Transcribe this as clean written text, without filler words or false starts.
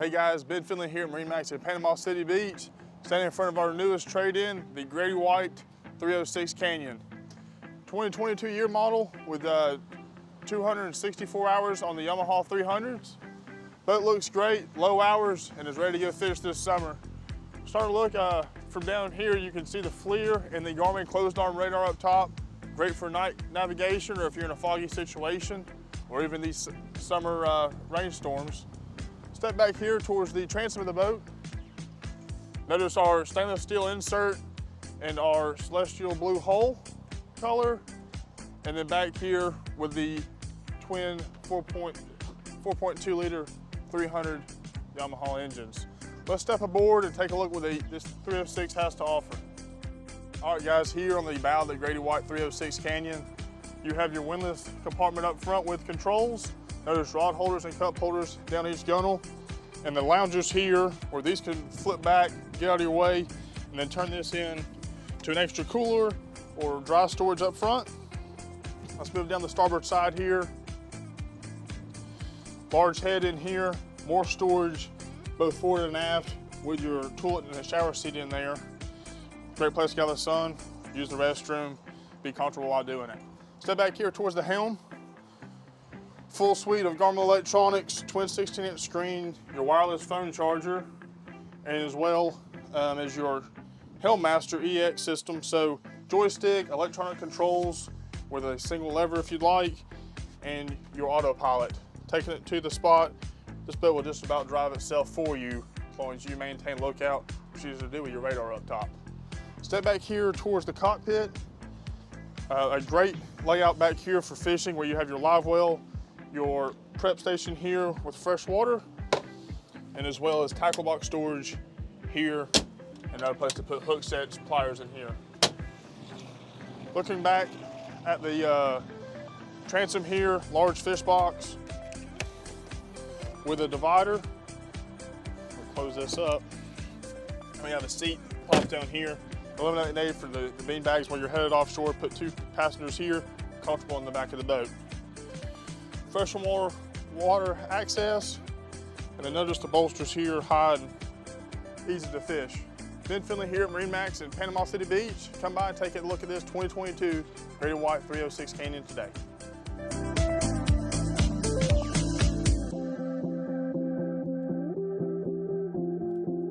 Hey guys, Ben Finley here at MarineMax at Panama City Beach, standing in front of our newest trade-in, the Grady-White 306 Canyon. 2022 year model with 264 hours on the Yamaha 300s. Boat looks great, low hours, and is ready to go fish this summer. Start to look from down here, you can see the FLIR and the Garmin closed arm radar up top. Great for night navigation or if you're in a foggy situation, or even these summer rainstorms. Step back here towards the transom of the boat. Notice our stainless steel insert and our celestial blue hull color. And then back here with the twin 4.2 liter 300 Yamaha engines. Let's step aboard and take a look what this 306 has to offer. All right guys, here on the bow of the Grady-White 306 Canyon, you have your windlass compartment up front with controls. Notice rod holders and cup holders down each gunnel. And the loungers here, where these can flip back, get out of your way, and then turn this in to an extra cooler or dry storage up front. Let's move down the starboard side here. Large head in here, more storage, both forward and aft, with your toilet and a shower seat in there. Great place to get out of the sun, use the restroom, be comfortable while doing it. Step back here towards the helm. Full suite of Garmin electronics, twin 16-inch screen, your wireless phone charger, and as well as your Helmmaster EX system. So joystick, electronic controls with a single lever if you'd like, and your autopilot. Taking it to the spot, this boat will just about drive itself for you as long as you maintain lookout, which you usually do with your radar up top. Step back here towards the cockpit. A great layout back here for fishing where you have your live well, your prep station here with fresh water, and as well as tackle box storage here, and another place to put hook sets, pliers in here. Looking back at the transom here, large fish box with a divider. We'll close this up. We have a seat popped down here. Eliminate for the bean bags while you're headed offshore. Put two passengers here, comfortable in the back of the boat. Freshwater water access, and then notice the bolsters here, high and easy to fish. Ben Finley here at MarineMax in Panama City Beach. Come by and take a look at this 2022 Grady-White 306 Canyon today.